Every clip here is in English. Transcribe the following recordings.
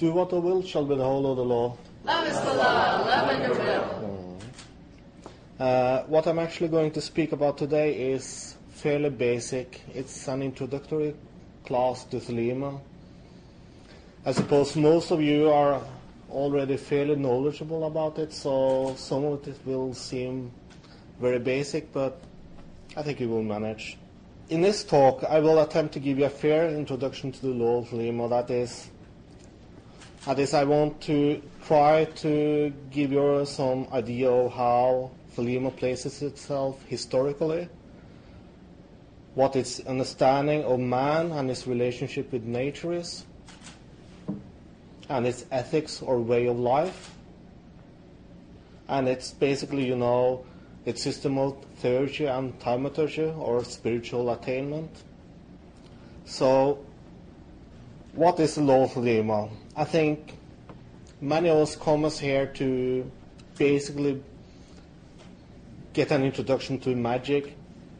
Do what thou wilt shall be the whole of the law. Love is the law, love and your will. What I'm actually going to speak about today is fairly basic. It's an introductory class to Thelema. I suppose most of you are already fairly knowledgeable about it, so some of it will seem very basic, but I think you will manage. In this talk, I will attempt to give you a fair introduction to the Law of Thelema. That is, I want to try to give you some idea of how Thelema places itself historically, what its understanding of man and his relationship with nature is, and its ethics or way of life, and it's basically, its system of theurgy and thaumaturgy, or spiritual attainment. So, what is the Law of Thelema? I think many of us come here to basically get an introduction to magic,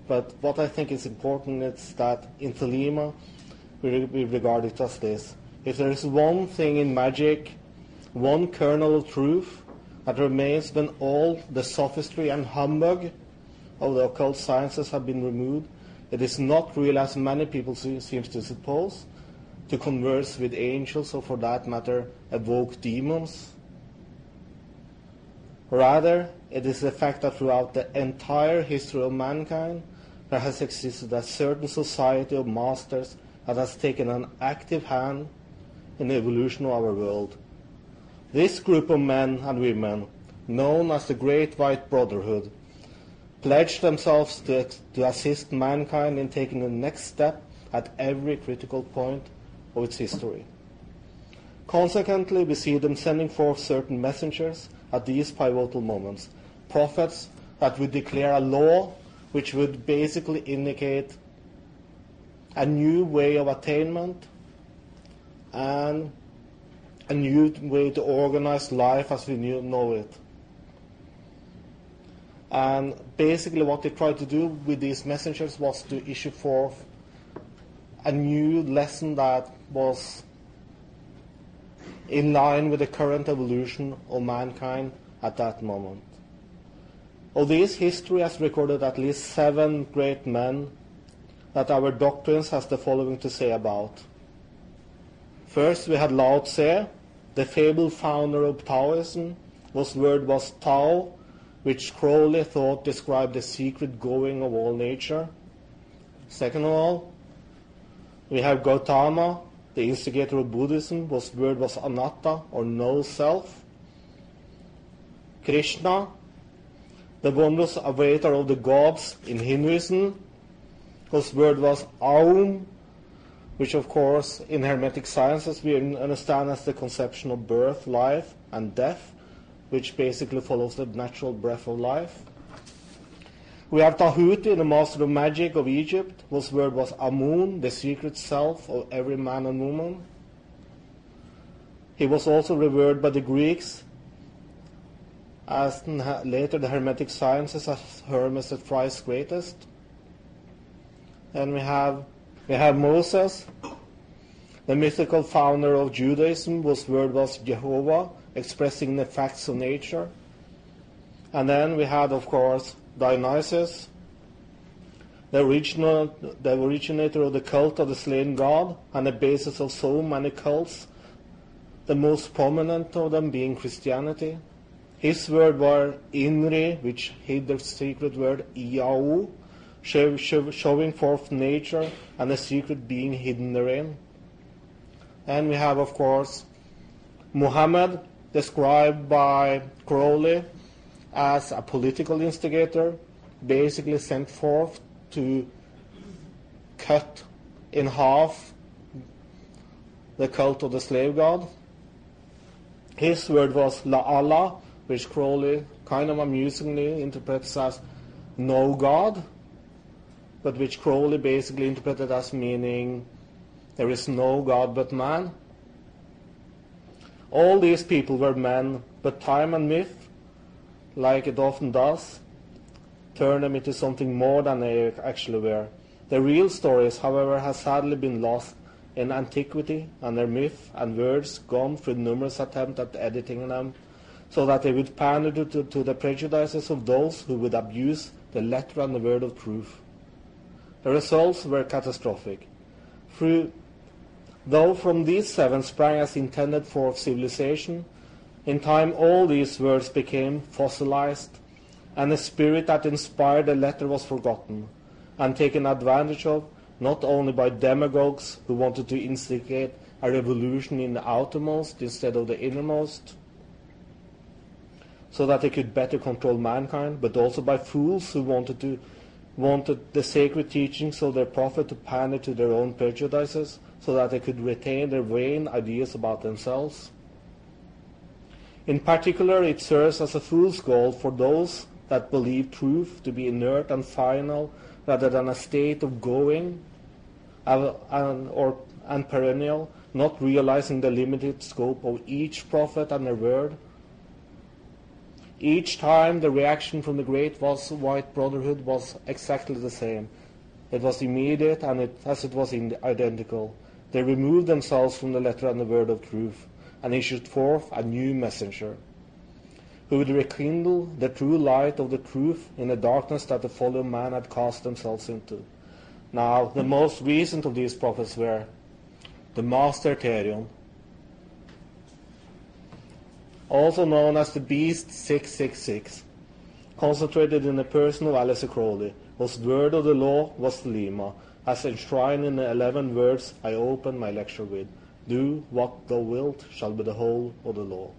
but what I think is important is that in Thelema we regard it as this. If there is one thing in magic, one kernel of truth that remains when all the sophistry and humbug of the occult sciences have been removed, it is not really, as many people seem to suppose, to converse with angels or, for that matter, evoke demons. Rather, it is the fact that throughout the entire history of mankind, there has existed a certain society of masters that has taken an active hand in the evolution of our world. This group of men and women, known as the Great White Brotherhood, pledged themselves to assist mankind in taking the next step at every critical point of its history. Consequently, we see them sending forth certain messengers at these pivotal moments, prophets that would declare a law which would basically indicate a new way of attainment and a new way to organize life as we know it. And basically what they tried to do with these messengers was to issue forth a new lesson that was in line with the current evolution of mankind at that moment. Of this, history has recorded at least 7 great men that our doctrines has the following to say about. First, we had Lao Tse, the fabled founder of Taoism, whose word was Tao, which Crowley thought described the secret going of all nature. Second of all, we have Gautama, the instigator of Buddhism, whose word was Anatta, or no self. Krishna, the wondrous awaiter of the gods in Hinduism, whose word was Aum, which of course in Hermetic sciences we understand as the conception of birth, life, and death, which basically follows the natural breath of life. We have Tahuti, the master of magic of Egypt, whose word was Amun, the secret self of every man and woman. He was also revered by the Greeks, as later the Hermetic sciences, as Hermes the thrice greatest. And we have Moses, the mythical founder of Judaism, whose word was Jehovah, expressing the facts of nature. And then we had, of course, Dionysus, the originator of the cult of the slain god, and the basis of so many cults, the most prominent of them being Christianity. His word was Inri, which hid the secret word Iau, showing forth nature and the secret being hidden therein. And we have, of course, Muhammad, described by Crowley as a political instigator, basically sent forth to cut in half the cult of the slave god. His word was La Allah, which Crowley kind of amusingly interprets as no God, but which Crowley basically interpreted as meaning there is no God but man. All these people were men, but time and myth, like it often does, turned them into something more than they actually were. The real stories, however, have sadly been lost, in antiquity, and their myth and words gone through numerous attempts at editing them, so that they would pander to the prejudices of those who would abuse the letter and the word of truth. The results were catastrophic. Though from these 7 sprang as intended for civilization, in time all these words became fossilized, and the spirit that inspired the letter was forgotten and taken advantage of, not only by demagogues who wanted to instigate a revolution in the outermost instead of the innermost, so that they could better control mankind, but also by fools who wanted the sacred teachings of their prophet to pander to their own prejudices, so that they could retain their vain ideas about themselves. In particular, it serves as a fool's gold for those that believe truth to be inert and final, rather than a state of going and perennial, not realizing the limited scope of each prophet and their word. Each time the reaction from the great white brotherhood was exactly the same. It was immediate and as it was identical. They removed themselves from the letter and the word of truth, and issued forth a new messenger, who would rekindle the true light of the truth in the darkness that the folly of man had cast themselves into. Now, the most recent of these prophets were the Master Aeon, also known as the Beast 666, concentrated in the person of Aleister Crowley, whose word of the law was Thelema, as enshrined in the 11 words I opened my lecture with. Do what thou wilt shall be the whole of the law.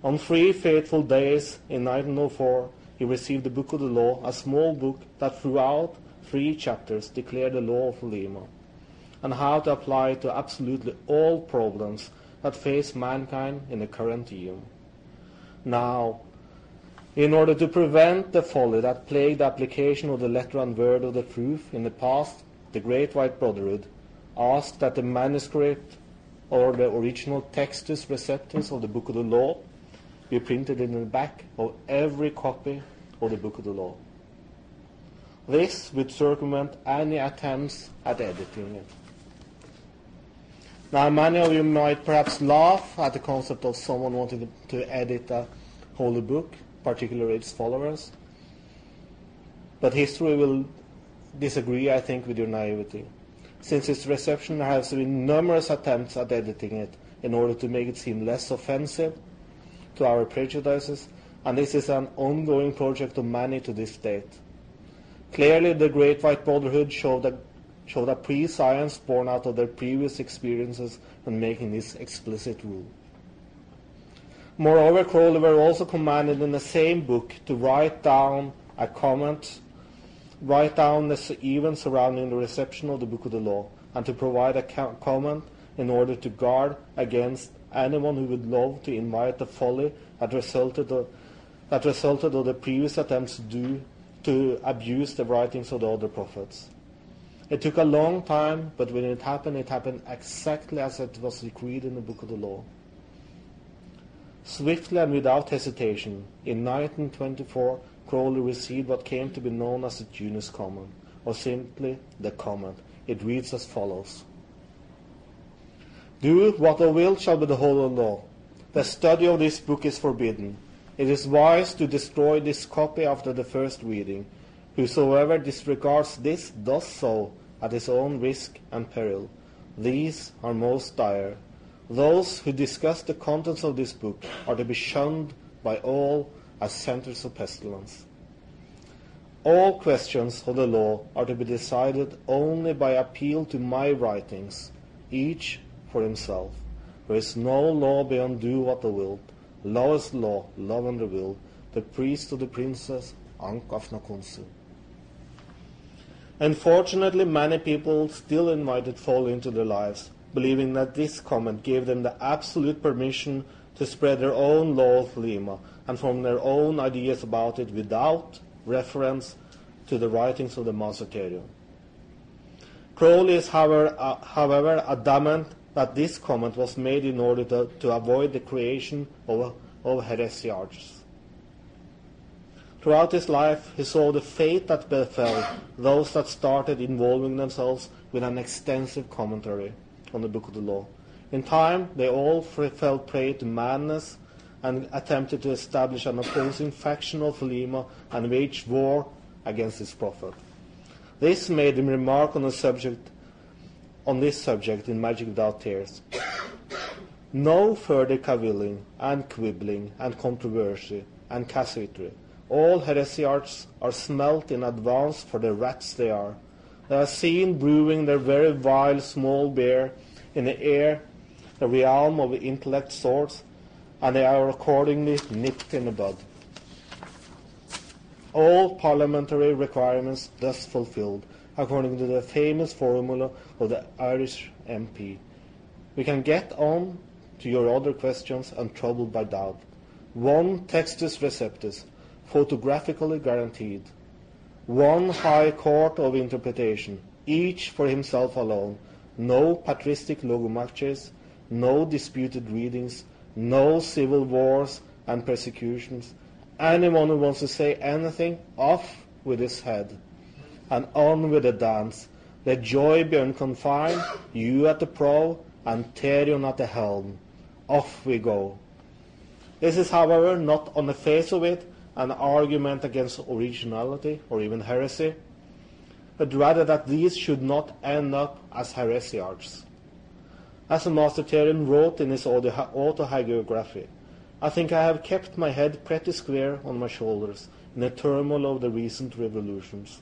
On 3 fateful days in 1904, he received the Book of the Law, a small book that throughout 3 chapters declared the Law of Thelema, and how to apply it to absolutely all problems that face mankind in the current Aeon. Now, in order to prevent the folly that plagued the application of the letter and word of the truth in the past, the Great White Brotherhood asked that the manuscript or the original Textus Receptus of the Book of the Law be printed in the back of every copy of the Book of the Law. This would circumvent any attempts at editing it. Now, many of you might perhaps laugh at the concept of someone wanting to edit a holy book, particularly its followers, but history will disagree, I think, with your naivety. Since its reception, there have been numerous attempts at editing it in order to make it seem less offensive to our prejudices, and this is an ongoing project of many to this date. Clearly, the Great White Brotherhood showed a pre-science born out of their previous experiences when making this explicit rule. Moreover, Crowley were also commanded in the same book to write down a comment, write down the events surrounding the reception of the Book of the Law, and to provide a comment in order to guard against anyone who would love to invite the folly that resulted of the previous attempts to abuse the writings of the other prophets. It took a long time, but when it happened exactly as it was decreed in the Book of the Law. Swiftly and without hesitation, in 1924, Crowley received what came to be known as the Junus Comment, or simply the Comment. It reads as follows: Do what thou wilt shall be the whole of the law. The study of this book is forbidden. It is wise to destroy this copy after the first reading. Whosoever disregards this does so at his own risk and peril. These are most dire. Those who discuss the contents of this book are to be shunned by all as centers of pestilence. All questions of the law are to be decided only by appeal to my writings, each for himself. There is no law beyond do what thou wilt. Law is law, love and the will. The priest of the princess, Ankh of Nakunsu. Unfortunately, many people still invited folly into their lives, believing that this comment gave them the absolute permission to spread their own law of Thelema and form their own ideas about it without reference to the writings of the Master Aeon. Crowley is, however, adamant that this comment was made in order to avoid the creation of heresiarchs. Throughout his life, he saw the fate that befell those that started involving themselves with an extensive commentary on the Book of the Law. In time, they all fell prey to madness and attempted to establish an opposing faction of Thelema and waged war against his prophet. This made him remark on this subject in Magic Without Tears. No further cavilling and quibbling and controversy and casuistry. All heresiarchs are smelt in advance for the rats they are. They are seen brewing their very vile small beer in the air, the realm of intellect swords, and they are accordingly nipped in the bud. All parliamentary requirements thus fulfilled, according to the famous formula of the Irish MP. We can get on to your other questions untroubled by doubt. One textus receptus, photographically guaranteed. One high court of interpretation, each for himself alone. No patristic logomachers, no disputed readings, no civil wars and persecutions. Anyone who wants to say anything, off with his head, and on with the dance. Let joy be unconfined, you at the prow, and Therion at the helm. Off we go. This is, however, not on the face of it an argument against originality or even heresy, but rather that these should not end up as heresiarchs. As the Master Therion wrote in his autohagiography, I think I have kept my head pretty square on my shoulders in the turmoil of the recent revolutions.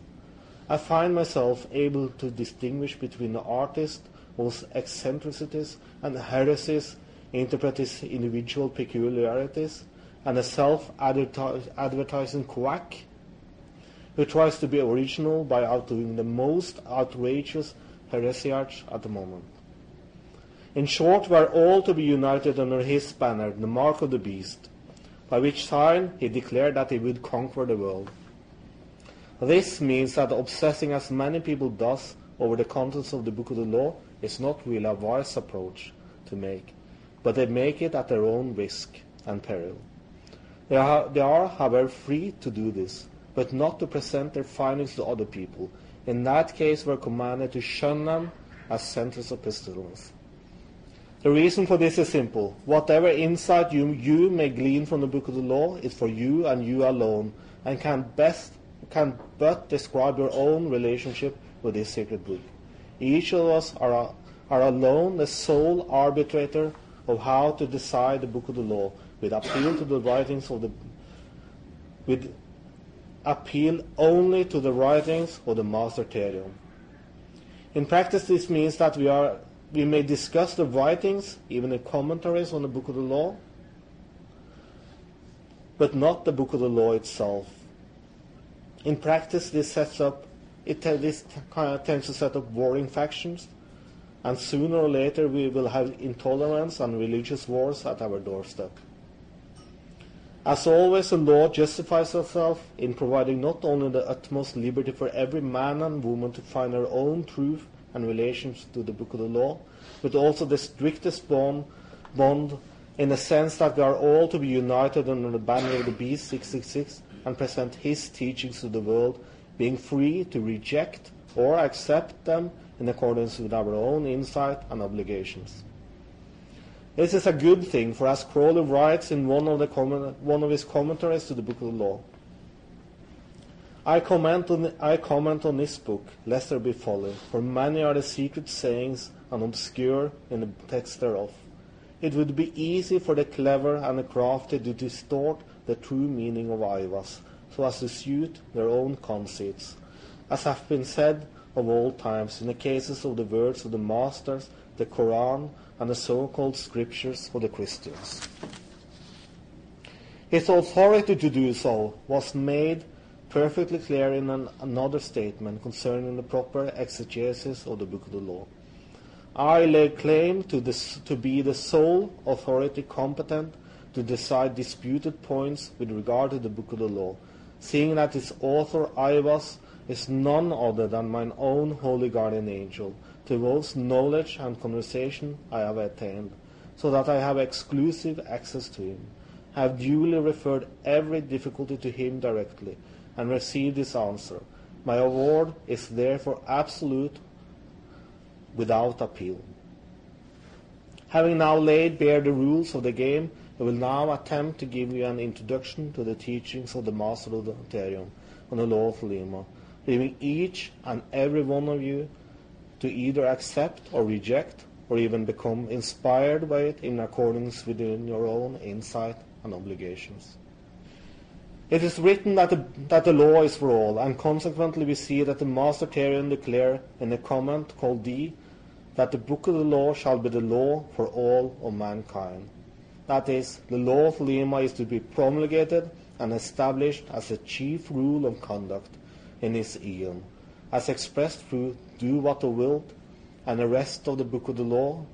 I find myself able to distinguish between the artist whose eccentricities and heresies interpret his individual peculiarities, and a self-advertising quack who tries to be original by outdoing the most outrageous heresiarch at the moment. In short, we are all to be united under his banner, the mark of the beast, by which sign he declared that he would conquer the world. This means that obsessing as many people does over the contents of the Book of the Law is not really a wise approach to make, but they make it at their own risk and peril. They are, however, free to do this, but not to present their findings to other people. In that case, we are commanded to shun them as centers of pestilence. The reason for this is simple. Whatever insight you may glean from the Book of the Law is for you and you alone, and can but describe your own relationship with this sacred book. Each of us are alone the sole arbitrator of how to decide the Book of the Law, with appeal only to the writings of the Master Therion. In practice, this means that we may discuss the writings, even the commentaries on the Book of the Law, but not the Book of the Law itself. In practice, this tends to set up warring factions, and sooner or later we will have intolerance and religious wars at our doorstep. As always, the law justifies itself in providing not only the utmost liberty for every man and woman to find their own truth and relations to the Book of the Law, but also the strictest bond in the sense that we are all to be united under the banner of the Beast 666 and present his teachings to the world, being free to reject or accept them in accordance with our own insight and obligations. This is a good thing, for as Crowley writes in one of his commentaries to the Book of the Law, I comment on this book, lest there be folly, for many are the secret sayings and obscure in the text thereof. It would be easy for the clever and the crafty to distort the true meaning of Aivas, so as to suit their own conceits, as have been said of old times in the cases of the words of the Masters, the Quran, and the so-called scriptures of the Christians. His authority to do so was made perfectly clear in another statement concerning the proper exegesis of the Book of the Law. I lay claim to be the sole authority competent to decide disputed points with regard to the Book of the Law, seeing that its author Aivas is none other than mine own holy guardian angel, to whose knowledge and conversation I have attained, so that I have exclusive access to him. have duly referred every difficulty to him directly, and received his answer. My award is therefore absolute, without appeal. Having now laid bare the rules of the game, I will now attempt to give you an introduction to the teachings of the Master of the Aeon on the Law of Thelema, leaving each and every one of you to either accept or reject, or even become inspired by it in accordance with your own insight and obligations. It is written that the law is for all, and consequently we see that the Master Aeon declare in a comment called D that the book of the law shall be the law for all of mankind. That is, the law of Thelema is to be promulgated and established as a chief rule of conduct in his Aeon, as expressed through do what thou wilt, and the rest of the book of the law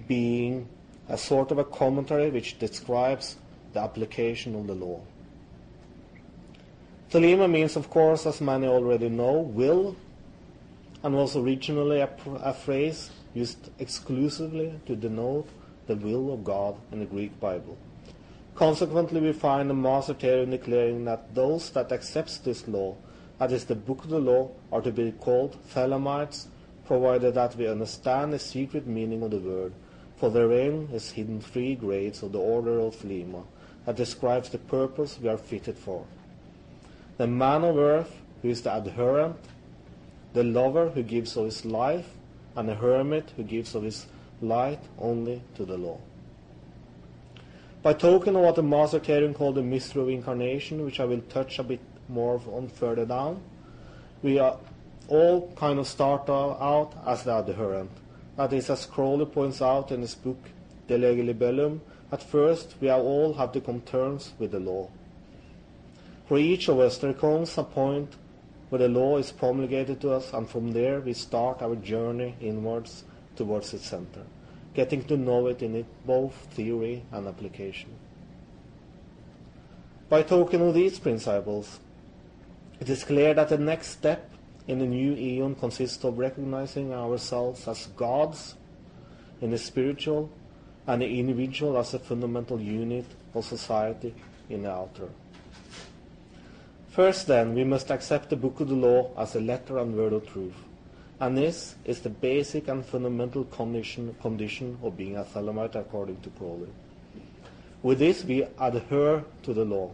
being a sort of a commentary which describes the application of the law. Thelema means, of course, as many already know, will, and was originally a phrase used exclusively to denote the will of God in the Greek Bible. Consequently, we find the Master Aeon declaring that those that accept this law, that is the book of the law, are to be called Thelemites, provided that we understand the secret meaning of the word, for therein is hidden 3 grades of the order of Thelema, that describes the purpose we are fitted for. The man of earth, who is the adherent, the lover who gives of his life, and the hermit who gives of his light only to the law. By token of what the Master Aeon called the mystery of incarnation, which I will touch a bit more on further down, we are all kind of start out as the adherent. That is, as Crowley points out in his book De Lege Libellum, at first we all have to come to terms with the law. For each of us there comes a point where the law is promulgated to us, and from there we start our journey inwards towards its center, getting to know it in both theory and application. By token of these principles, it is clear that the next step in the new Aeon consists of recognizing ourselves as gods in the spiritual and the individual as a fundamental unit of society in the outer. First then, we must accept the book of the law as a letter and word of truth, and this is the basic and fundamental condition of being a Thelemite according to Crowley. With this we adhere to the law,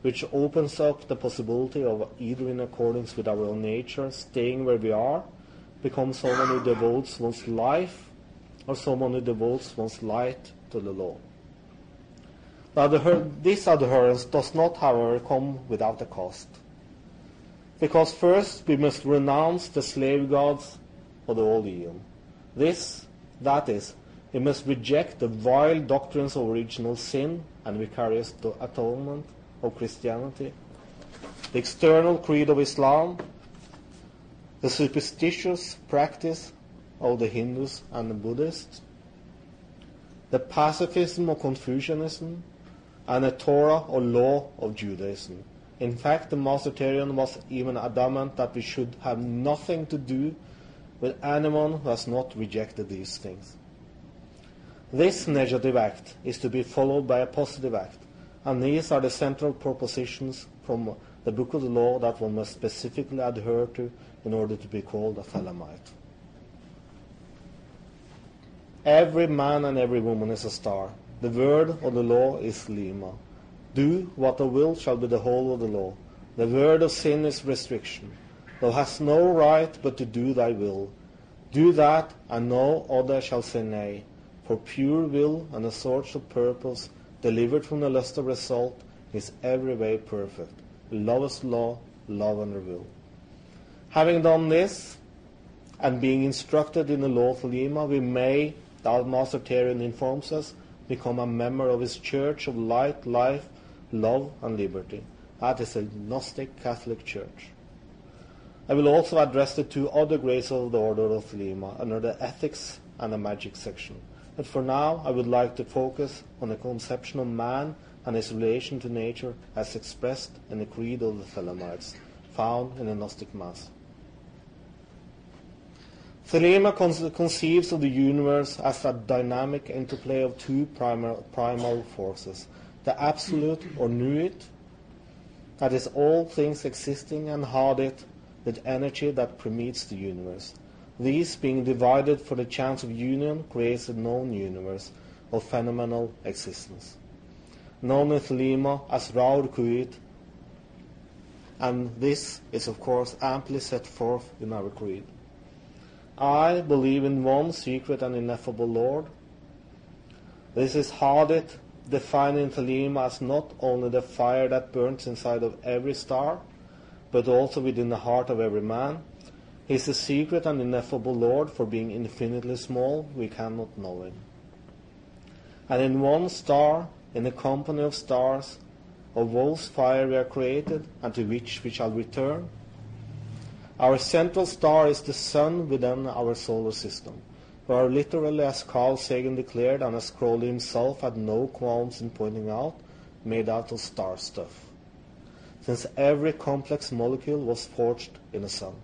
which opens up the possibility of either in accordance with our own nature, staying where we are, become someone who devotes one's life, or someone who devotes one's light to the law. This adherence does not, however, come without a cost. Because first we must renounce the slave gods of the old Aeon. That is, we must reject the vile doctrines of original sin and vicarious atonement of Christianity, the external creed of Islam, the superstitious practice of the Hindus and the Buddhists, the pacifism of Confucianism, and the Torah or law of Judaism. In fact, the Master Aeon was even adamant that we should have nothing to do with anyone who has not rejected these things. This negative act is to be followed by a positive act, and these are the central propositions from the Book of the Law that one must specifically adhere to in order to be called a Thelemite. Every man and every woman is a star. The word of the law is Thelema. Do what thou wilt shall be the whole of the law. The word of sin is restriction. Thou hast no right but to do thy will. Do that, and no other shall say nay. For pure will and a source of purpose, delivered from the lust of result, is every way perfect. Lovest law, love under will. Having done this, and being instructed in the law of Thelema, we may, the Master Aeon informs us, become a member of his church of light, life, love, and liberty. That is a Gnostic Catholic Church. I will also address the 2 other grades of the Order of Thelema under the ethics and the magic section. But for now, I would like to focus on the conception of man and his relation to nature as expressed in the creed of the Thelemites, found in the Gnostic Mass. Thelema conceives of the universe as a dynamic interplay of two primal forces, the absolute or nuit, that is all things existing, and hadit, the energy that permeates the universe. These, being divided for the chance of union, creates a known universe of phenomenal existence, known in Thelema as Raur Kuit, and this is of course amply set forth in our creed. I believe in one secret and ineffable Lord. This is hadit, defined in Thelema as not only the fire that burns inside of every star, but also within the heart of every man. He is the secret and ineffable Lord, for being infinitely small, we cannot know him. And in one star, in the company of stars, of whose fire we are created, and to which we shall return. Our central star is the sun within our solar system. We are literally, as Carl Sagan declared, and as Crowley himself had no qualms in pointing out, made out of star stuff, since every complex molecule was forged in a sun.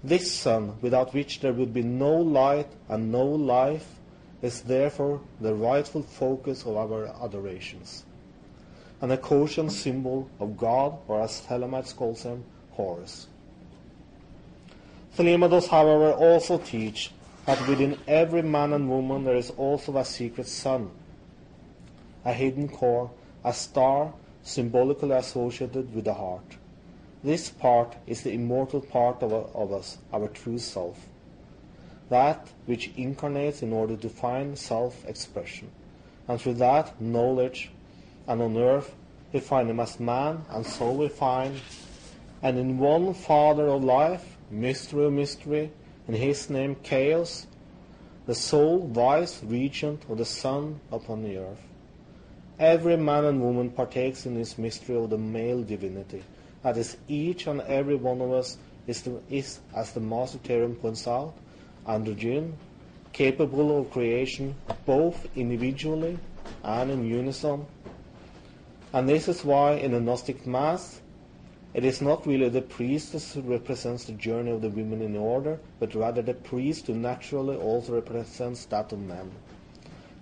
This sun, without which there would be no light and no life, is therefore the rightful focus of our adorations, and a Cochin symbol of God, or as Thelemites calls him, Horus. Thelema does, however, also teach that within every man and woman there is also a secret sun, a hidden core, a star symbolically associated with the heart. This part is the immortal part of us, our true self, that which incarnates in order to find self-expression, and through that knowledge, and on earth we find him as man, and so we find, and in one Father of life, mystery of mystery, in his name Chaos, the sole vice regent of the sun upon the earth. Every man and woman partakes in this mystery of the male divinity. That is, each and every one of us is, as the Master Theorem points out, androgyn, capable of creation both individually and in unison. And this is why in the Gnostic Mass it is not really the priestess who represents the journey of the women in the order, but rather the priest who naturally also represents that of men.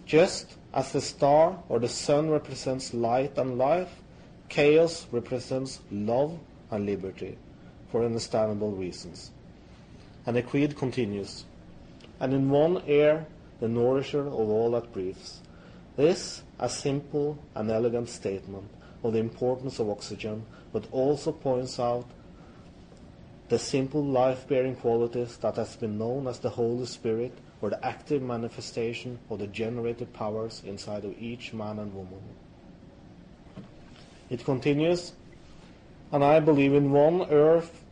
Just as the star or the sun represents light and life, chaos represents love and liberty, for understandable reasons. And the creed continues, and in one air the nourisher of all that breathes. This a simple and elegant statement of the importance of oxygen, but also points out the simple life-bearing qualities that has been known as the Holy Spirit, or the active manifestation of the generated powers inside of each man and woman. It continues, and I believe in one earth,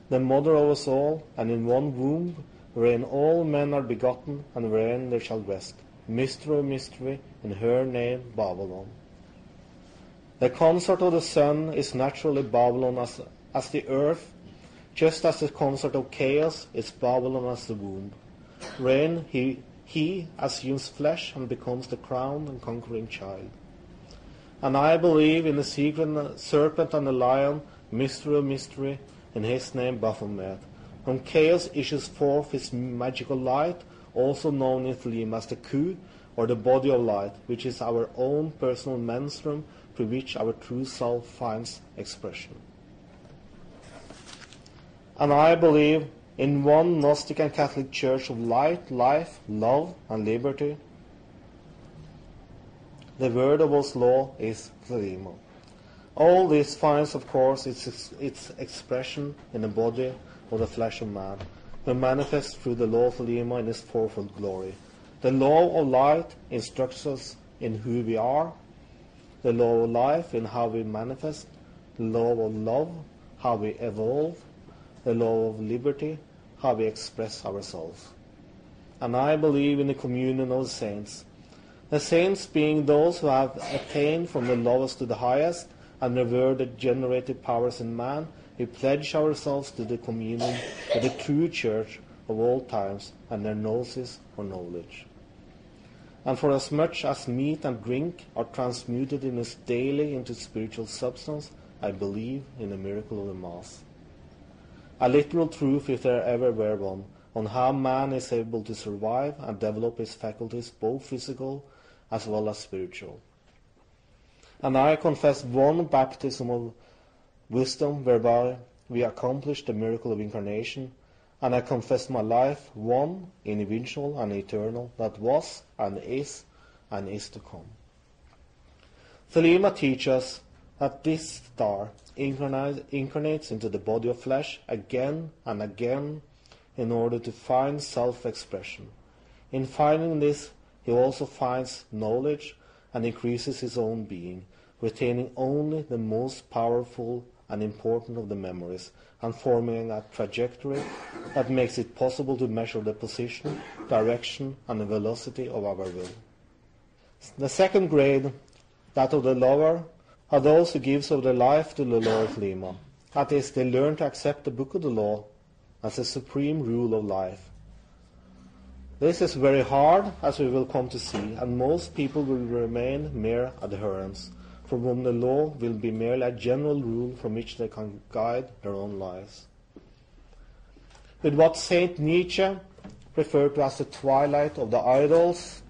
the mother of us all, and in one womb, wherein all men are begotten, and wherein they shall rest. Mystery of mystery, in her name Babylon. The consort of the sun is naturally Babylon as the earth, just as the consort of chaos is Babylon as the womb, wherein he assumes flesh and becomes the crowned and conquering child. And I believe in the secret serpent and the lion, mystery of mystery, in his name Baphomet. When chaos issues forth his magical light, also known in Thelema as the Ku, or the body of light, which is our own personal menstruum, through which our true self finds expression. And I believe in one Gnostic and Catholic Church of light, life, love, and liberty. The word of God's law is Thelema. All this finds, of course, its expression in the body of the flesh of man, but manifests through the law of Thelema in its fourfold glory. The law of light instructs us in who we are, the law of life in how we manifest, the law of love, how we evolve, the law of liberty, how we express ourselves. And I believe in the communion of the saints being those who have attained from the lowest to the highest and revere the generated powers in man. We pledge ourselves to the communion of the true church of all times and their gnosis or knowledge. And for as much as meat and drink are transmuted in us daily into spiritual substance, I believe in the miracle of the Mass. A literal truth, if there ever were one, on how man is able to survive and develop his faculties, both physical as well as spiritual. And I confess one baptism of wisdom whereby we accomplish the miracle of incarnation, and I confess my life one, individual and eternal, that was and is to come. Thelema teaches us that this star incarnates into the body of flesh again and again in order to find self-expression. In finding this, he also finds knowledge and increases his own being, retaining only the most powerful and important of the memories, and forming a trajectory that makes it possible to measure the position, direction, and the velocity of our will. The second grade, that of the lover, are those who give of their life to the Law of Thelema. That is, they learn to accept the Book of the Law as the supreme rule of life. This is very hard, as we will come to see, and most people will remain mere adherents, for whom the law will be merely a general rule from which they can guide their own lives. With what Saint Nietzsche referred to as the twilight of the idols,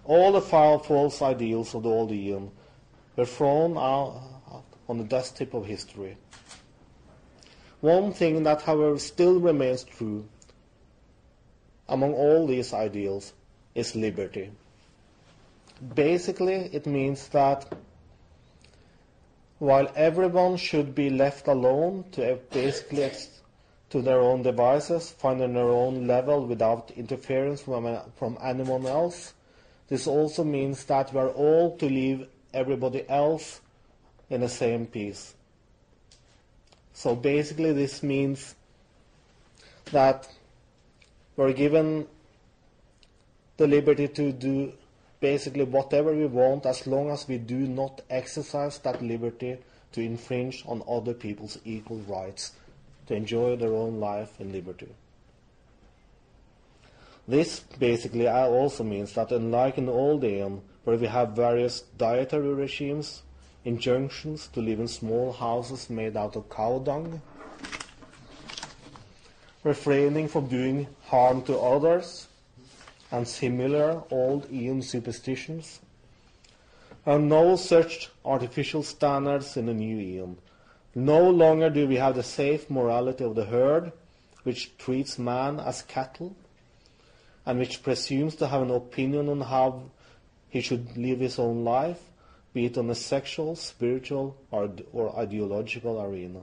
all the false ideals of the old Aeon were thrown out on the dust tip of history. One thing that, however, still remains true among all these ideals is liberty. Basically, it means that while everyone should be left alone to to their own devices, finding their own level without interference from anyone else, this also means that we are all to leave everybody else in the same peace. So basically this means that we're given the liberty to do basically whatever we want, as long as we do not exercise that liberty to infringe on other people's equal rights to enjoy their own life in liberty. This basically also means that, unlike in the old Aeon, where we have various dietary regimes, injunctions to live in small houses made out of cow dung, refraining from doing harm to others, and similar old Aeon superstitions, are no such artificial standards in the new Aeon. No longer do we have the safe morality of the herd, which treats man as cattle, and which presumes to have an opinion on how he should live his own life, be it on a sexual, spiritual, or ideological arena.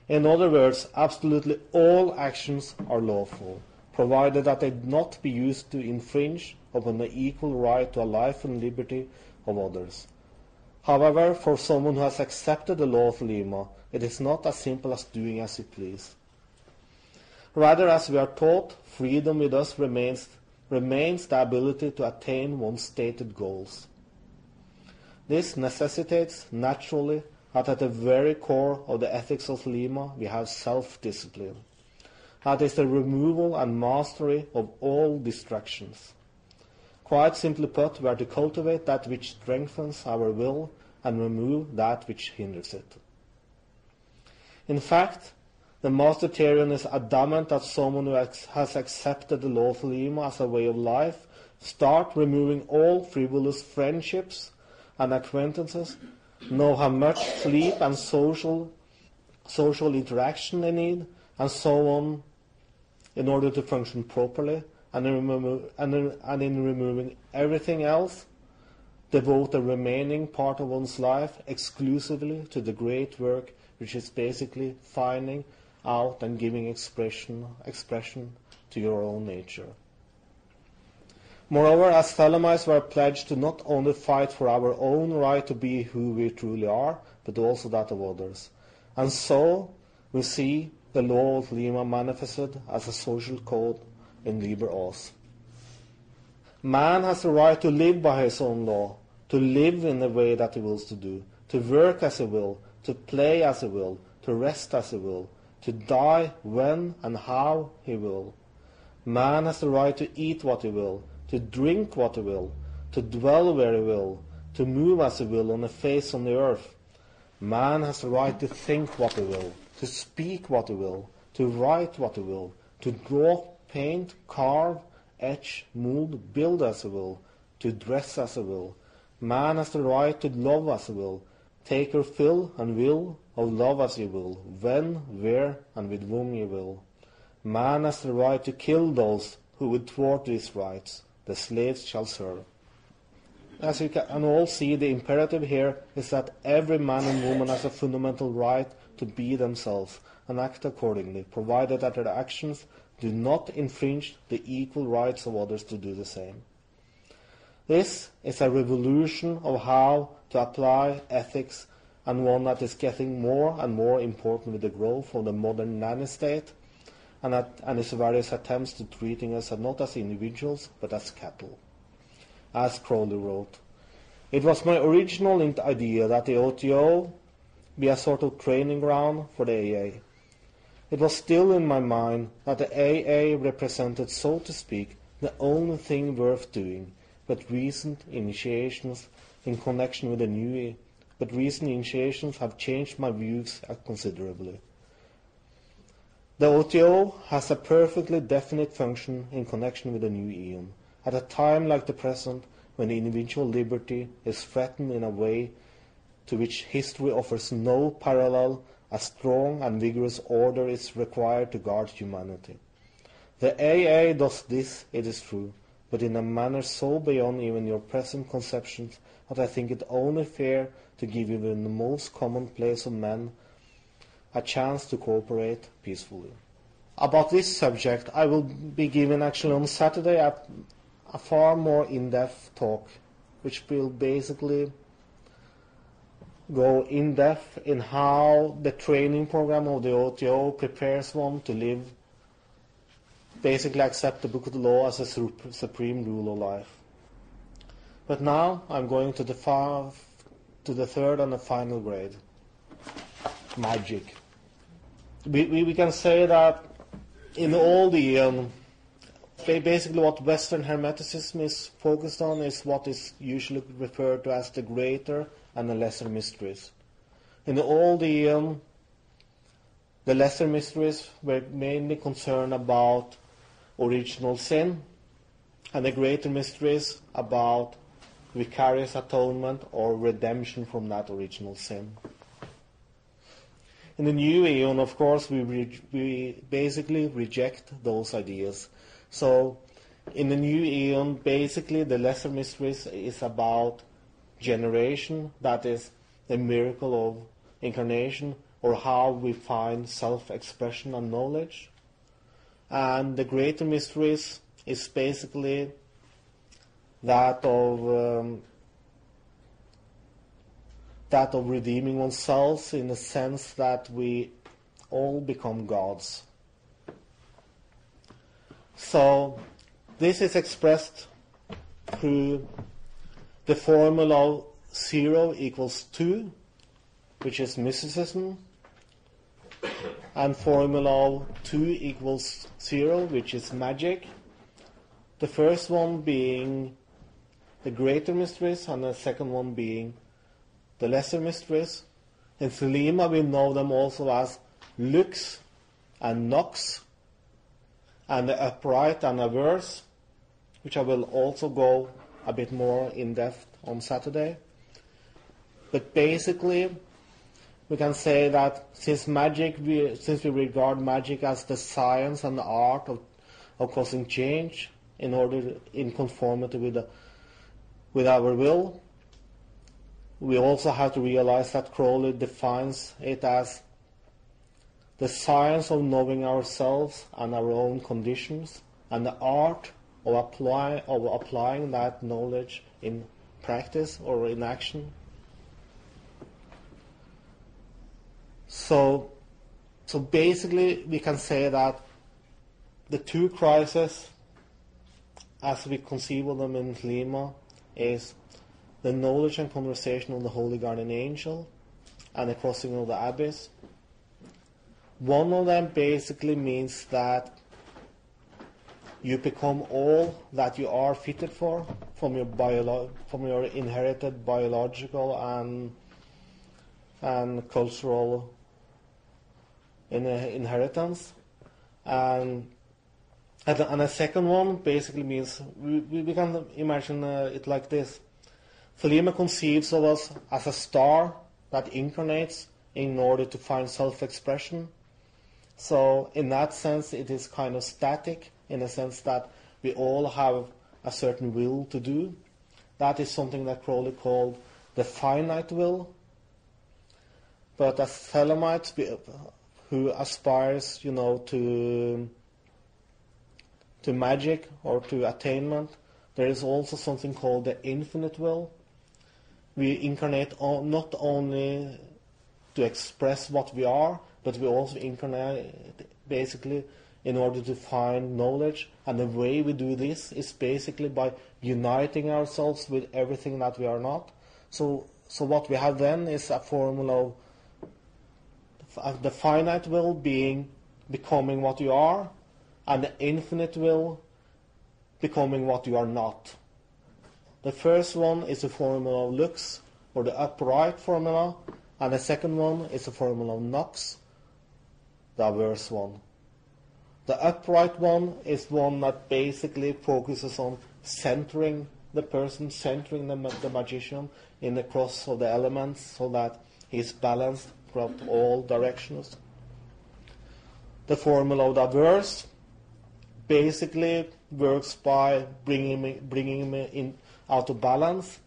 In other words, absolutely all actions are lawful, provided that they not be used to infringe upon the equal right to a life and liberty of others. However, for someone who has accepted the Law of Thelema, it is not as simple as doing as you please. Rather, as we are taught, freedom with us remains the ability to attain one's stated goals. This necessitates, naturally, that at the very core of the ethics of Thelema we have self-discipline. That is the removal and mastery of all distractions. Quite simply put, we are to cultivate that which strengthens our will and remove that which hinders it. In fact, the Master Therion is adamant that someone who has accepted the Law of Thelema as a way of life start removing all frivolous friendships and acquaintances, know how much sleep and social interaction they need, and so on, in order to function properly, and in removing everything else, devote the remaining part of one's life exclusively to the great work which is basically finding out and giving expression to your own nature. Moreover, as Thelemites, we are pledged to not only fight for our own right to be who we truly are, but also that of others. And so we see the Law of Thelema manifested as a social code in Liber Os. Man has the right to live by his own law, to live in the way that he wills to do, to work as he will, to play as he will, to rest as he will, to die when and how he will. Man has the right to eat what he will, to drink what he will, to dwell where he will, to move as he will on the face of the earth. Man has the right to think what he will, to speak what he will, to write what he will, to draw, paint, carve, etch, mold, build as he will, to dress as he will. Man has the right to love as he will, take her fill and will of love as he will, when, where, and with whom he will. Man has the right to kill those who would thwart these rights. The slaves shall serve. As you can all see, the imperative here is that every man and woman has a fundamental right to be themselves and act accordingly, provided that their actions do not infringe the equal rights of others to do the same. This is a revolution of how to apply ethics, and one that is getting more and more important with the growth of the modern nanny-state and its various attempts to treating us not as individuals but as cattle. As Crowley wrote, "It was my original idea that the OTO be a sort of training ground for the AA. It was still in my mind that the AA represented, so to speak, the only thing worth doing, but recent initiations in connection with the new but recent initiations have changed my views considerably. The OTO has a perfectly definite function in connection with the new Aeon. At a time like the present, when individual liberty is threatened in a way to which history offers no parallel, a strong and vigorous order is required to guard humanity. The AA does this, it is true, but in a manner so beyond even your present conceptions that I think it only fair to give even the most commonplace of men a chance to cooperate peacefully." About this subject, I will be giving actually on Saturday a far more in-depth talk, which will basically go in-depth in how the training program of the OTO prepares one to live, basically accept the Book of the Law as a supreme rule of life. But now I'm going to the third and the final grade, magic. We can say that in all the basically what Western Hermeticism is focused on is what is usually referred to as the greater and the lesser mysteries. In all the lesser mysteries were mainly concerned about original sin, and the greater mysteries about vicarious atonement or redemption from that original sin. In the new Aeon, of course, we basically reject those ideas. So, in the new Aeon, basically the lesser mysteries is about generation, that is the miracle of incarnation, or how we find self-expression and knowledge. And the greater mysteries is basically that of redeeming oneself, in the sense that we all become gods. So this is expressed through the formula 0 equals 2, which is mysticism, and formula 2 equals 0, which is magic. The first one being the greater mysteries, and the second one being the lesser mysteries. In Thelema we know them also as lux and nox, and the upright and averse, which I will also go a bit more in depth on Saturday. But basically we can say that since we regard magic as the science and the art of causing change in conformity with our will, we also have to realize that Crowley defines it as the science of knowing ourselves and our own conditions, and the art of applying that knowledge in practice or in action. So basically we can say that the two crises, as we conceive of them in Thelema, is the knowledge and conversation of the Holy Guardian Angel and the crossing of the abyss. One of them basically means that you become all that you are fitted for from your inherited biological and cultural inheritance, and And the second one basically means, we can imagine it like this. Thelema conceives of us as a star that incarnates in order to find self-expression. So in that sense, it is kind of static, in the sense that we all have a certain will to do. That is something that Crowley called the finite will. But as Thelemites, who aspires, to magick or to attainment, there is also something called the infinite will. We incarnate not only to express what we are, but we also incarnate basically in order to find knowledge. And the way we do this is basically by uniting ourselves with everything that we are not. So what we have then is a formula of the finite will becoming what you are, and the infinite will becoming what you are not. The first one is the formula of lux, or the upright formula, and the second one is the formula of nox, the averse one. The upright one is one that basically focuses on centering the person, centering the magician in the cross of the elements, so that he's balanced throughout all directions. The formula of the averse basically works by bringing him in out of balance,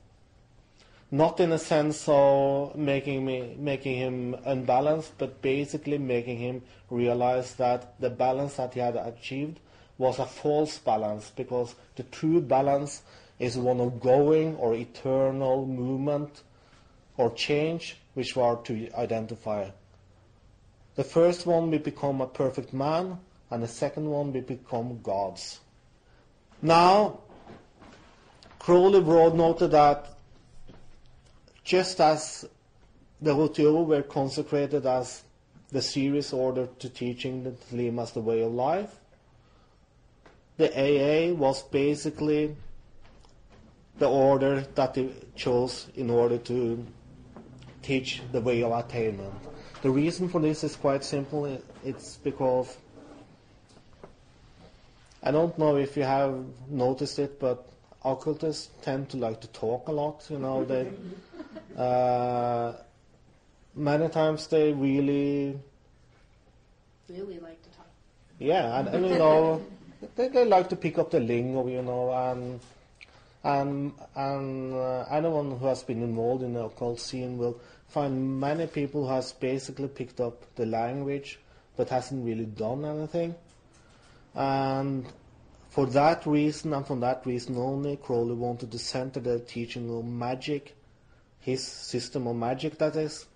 not in a sense of making him unbalanced, but basically making him realize that the balance that he had achieved was a false balance, because the true balance is one of going or eternal movement or change, which we are to identify. The first one, we become a perfect man, and the second one, we become gods. Now, Crowley wrote noted that just as the Routeux were consecrated as the serious order to teaching the Thelema as the way of life, the AA was basically the order that they chose in order to teach the way of attainment. The reason for this is quite simple. It's because, I don't know if you have noticed it, but occultists tend to like to talk a lot. They many times they really like to talk. Yeah, and they like to pick up the lingo, and anyone who has been involved in the occult scene will find many people who has basically picked up the language but hasn't really done anything. And for that reason, and for that reason only, Crowley wanted to center the teaching of magic, his system of magic that is,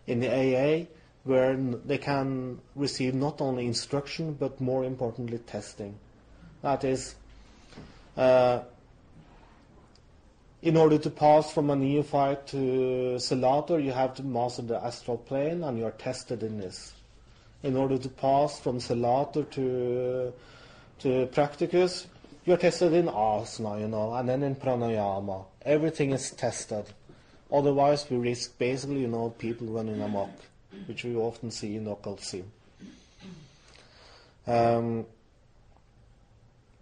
in the AA, where they can receive not only instruction, but more importantly, testing. That is, in order to pass from a neophyte to Zelator, you have to master the astral plane, and you are tested in this. In order to pass from Zelator to Practicus, you are tested in asana, and then in pranayama. Everything is tested. Otherwise, we risk basically, people running amok, which we often see in the occult scene.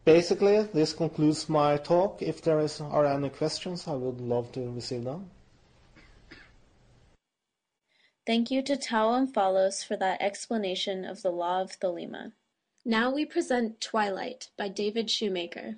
Basically, this concludes my talk. If there are any questions, I would love to receive them. Thank you to Tau Omphalos for that explanation of the Law of Thelema. Now we present Twilight by David Shoemaker.